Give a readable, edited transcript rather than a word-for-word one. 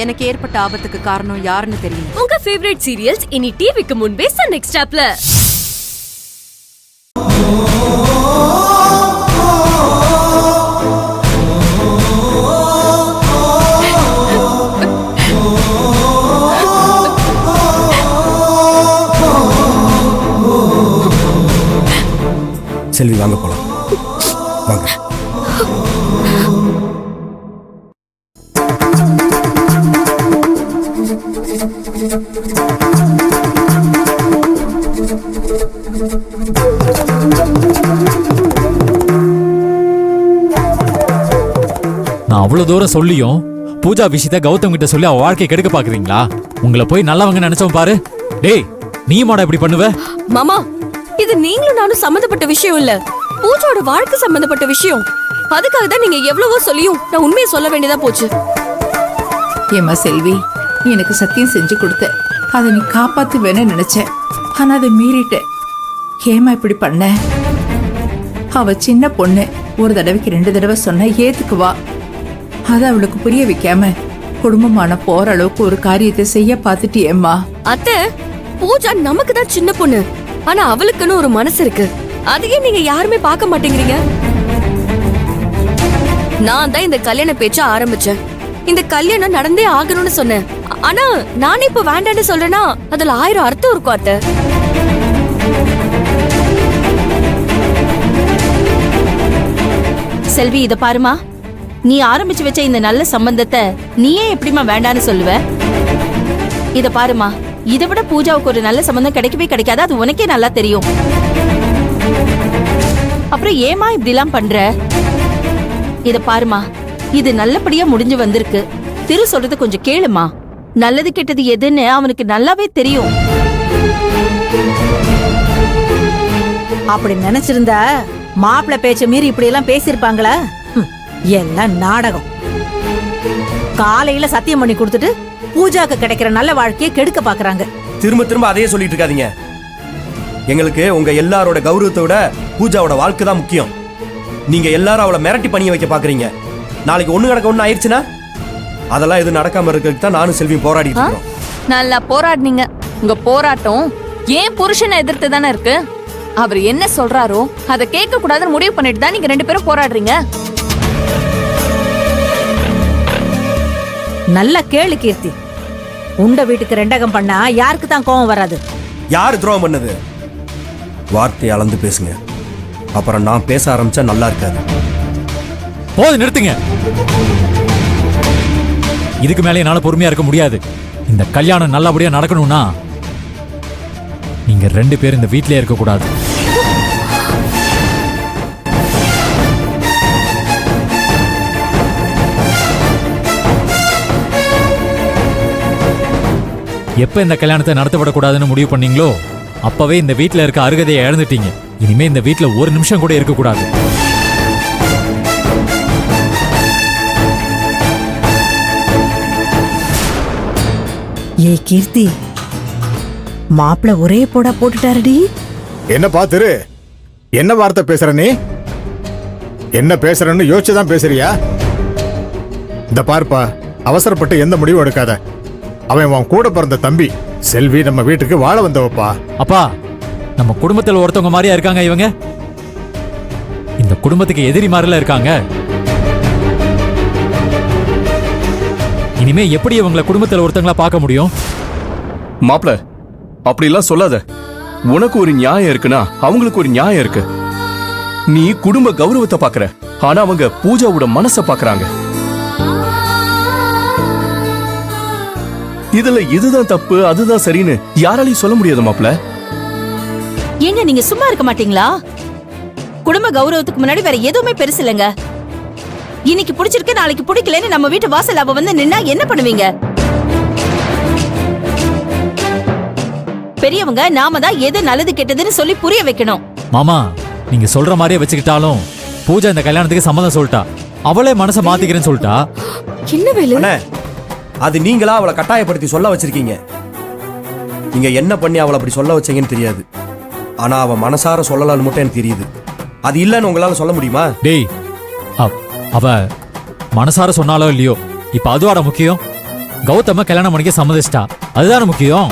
எனக்கு ஏற்பட்ட ஆபத்துக்கு காரணம் யாருன்னு தெரியும். உங்க ஃபேவரட் சீரியல்ஸ் இனி டிவிக்கு முன்பே சன் நெக்ஸ்ட் ஆப்ல. செல்வி வாங்க போலாம். வாங்க. நான் அவ்வளவு தூரம் சொல்லியும் பூஜா விஷயத்த கௌதம் கிட்ட சொல்லி அவ வாழ்க்கை கெடுக்க பாக்குறீங்களா? உங்களை போய் நல்லவங்க நினைச்சவன் பாரு. டேய், நீ மாடா இப்படி பண்ணுவ? மாமா, இது நீங்களும் நானும் சம்பந்தப்பட்ட விஷயம் இல்ல, பூஜாவோட வாழ்க்கை சம்பந்தப்பட்ட விஷயம். அதுக்காக தான் நீங்க எவ்வளவோ சொல்லியும் நான் உண்மையை சொல்ல வேண்டியதா போச்சு. ஏமா செல்வி, நீ எனக்கு சத்தியம் செஞ்சு கொடுத்த, அதை நீ காப்பாத்துவேன்னு நினைச்சேன். ஆனா அதை மீறிட்ட. ஏமா இப்படி பண்ண? அவ சின்ன பொண்ணு, ஒரு தடவைக்கு 2 தடவை சொன்ன ஏத்துக்குவா. அதை அவளுக்கு புரிய வைக்காம குடும்பமான போற அளவுக்கு ஒரு காரியத்தை செய்ய பாத்துட்டியேம்மா. அத்தை, பூஜா நமக்கு தான் சின்ன பொண்ணு, ஆனா அவளுக்குன்னு ஒரு மனசு இருக்கு. அதையே நீங்க யாருமே பார்க்க மாட்டேங்கிறீங்க. நான் தான் இந்த கல்யாண பேச்ச ஆரம்பிச்சேன். இந்த கல்யாணம் நடந்தே ஆகணும்னு சொன்னேன். ஆனா நானே இப்ப வேண்டான்னு சொல்றேன்னா அதுல 1000 அர்த்தம் இருக்கும் அத்தை. செல்வி, இத பாருமா, நீ ஆரம்பிச்சு வச்ச இந்த நல்ல சம்பந்தத்தை நீயே எப்படிமா வேண்டான்னு சொல்லுவ? இத பாருமா, இதை விட பூஜாவுக்கு ஒரு நல்ல சம்பந்தம் கிடைக்கவே கிடைக்காது, அது உனக்கே நல்லா தெரியும். அப்புறம் ஏமா இப்படி எல்லாம் பண்ற? இத பாருமா, இது நல்லபடியா முடிஞ்சு வந்திருக்கு. திரு சொல்றது கொஞ்சம் கேளுமா. நல்லது கெட்டது எதுன்னு அவனுக்கு நல்லாவே தெரியும். அப்படி நினைச்சிருந்தா மாப்பிள்ளை பேச்ச மீறி இப்படி எல்லாம் பேசிருப்பாங்களா? எல்லாம் நாடகம். காலையில சத்தியம் பண்ணி கொடுத்துட்டு பூஜாக்கு கிடைக்கிற நல்ல வாழ்க்கையை கெடுக்க பாக்குறாங்க. திரும்ப திரும்ப அதையே சொல்லிட்டு இருக்காதீங்க. எங்களுக்கு உங்க எல்லாரோட கௌரவத்தை விட பூஜாவோட வாழ்க்கை தான் முக்கியம். நீங்க எல்லாரும் அவளை மிரட்டி பணிய வைக்க பாக்குறீங்க. நாளைக்கு ஒண்ணு நடக்க ஒண்ணு ஆயிடுச்சுன்னா அதெல்லாம் எதுவும் நடக்காம இருக்கிறதுக்கு தான் நானும் செல்வியும் போராடிட்டு இருக்கோம். நல்லா போராடினீங்க. உங்க போராட்டம் ஏன் புருஷனை எதிர்த்து தானே இருக்கு. அவர் என்ன சொல்றாரோ அதை கேட்க கூடாதுன்னு முடிவு பண்ணிட்டு தான் நீங்க 2 பேரும் போராடுறீங்க. நல்ல கேளு கீர்த்தி. உண்ட வீட்டுக்கு ரெண்டகம் பண்ணா யாருக்கு தான் கோபம் வராது? யாரு துரோகம் பண்ணது? வார்த்தையை அளந்து பேசுங்க. அப்புறம் நான் பேச ஆரம்பிச்சா நல்லா இருக்காது. போது, நிறுத்துங்க. இதுக்கு மேலே என்னால பொறுமையா இருக்க முடியாது. இந்த கல்யாணம் நல்லபடியா நடக்கணும்னா நீங்க 2 பேரும் இந்த வீட்டிலே இருக்க கூடாது. எப்ப இந்த கல்யாணத்தை நடத்தப்படக்கூடாதுன்னு முடிவு பண்ணீங்களோ அப்பவே இந்த வீட்டுல இருக்க அருகதையை இழந்துட்டீங்க. இனிமே இந்த வீட்டுல ஒரு நிமிஷம் கூட இருக்க கூடாது. ஏ கீர்த்தி, மாப்பிள்ள ஒரே போடா போட்டுட்டாருடி. என்ன பாத்துரு, என்ன வார்த்தை பேசுற நீ? என்ன பேசுறன்னு யோசிச்சுதான் பேசுறியா? இந்த பார்ப்பா, அவசரப்பட்டு எந்த முடிவும் எடுக்காத. அவன் உன் கூட பிறந்த தம்பி. செல்வி நம்ம வீட்டுக்கு வாழ வந்தவப்பா. அப்பா, நம்ம குடும்பத்தில் ஒருத்தவங்க மாதிரியா இருக்காங்க இவங்க. இந்த குடும்பத்துக்கு எதிரி மாதிரில இருக்காங்க. இனிமே எப்படி இவங்களை குடும்பத்தில் ஒருத்தங்களா பார்க்க முடியும்? மாப்ள, அப்படிலாம் சொல்லாத. உனக்கு ஒரு நியாயம் இருக்குன்னா அவங்களுக்கு ஒரு நியாயம் இருக்கு. நீ குடும்ப கௌரவத்தை பாக்குற, ஆனா அவங்க பூஜாவோட மனச பாக்குறாங்க. இதுல இதுதான் தப்பு அதுதான் சரின்னு யாராலையும் சொல்ல முடியாது மாப்ள. ஏங்க நீங்க சும்மா இருக்க மாட்டீங்களா? குடும்ப கௌரவத்துக்கு முன்னாடி வேற எதுவுமே பெருசு இல்லைங்க. இன்னைக்கு பிடிச்சிருக்கு நாளைக்கு பிடிக்கலன்னு நம்ம வீட்டு வாசல் அவ வந்து நின்னா என்ன பண்ணுவீங்க? பெரியவங்க நாம தான் எது நல்லது கெட்டதுன்னு சொல்லி புரிய வைக்கணும். மாமா, நீங்க சொல்ற மாதிரியே வச்சுக்கிட்டாலும் பூஜா இந்த கல்யாணத்துக்கு சம்மதம் சொல்லிட்டா. அவளே மனசை மாத்திக்கிறேன்னு சொல்லிட்டா. என்ன வேலை? அது நீங்களா அவளை கட்டாயப்படுத்தி சொல்ல வச்சிருக்கீங்க. நீங்க என்ன பண்ணி அவளை அப்படி சொல்ல வச்சீங்கன்னு தெரியாது. ஆனா அவ மனசார சொல்லலாம்னு மட்டும் எனக்கு தெரியுது. அது இல்லன்னு உங்களால சொல்ல முடியுமா? டேய், அவ மனசார சொன்னாலோ இல்லையோ, இப்ப அதுவாட முக்கியம். கௌதம கல்யாணம் பண்ணிக்க சம்மதிச்சிட்டா அதுதானே முக்கியம்.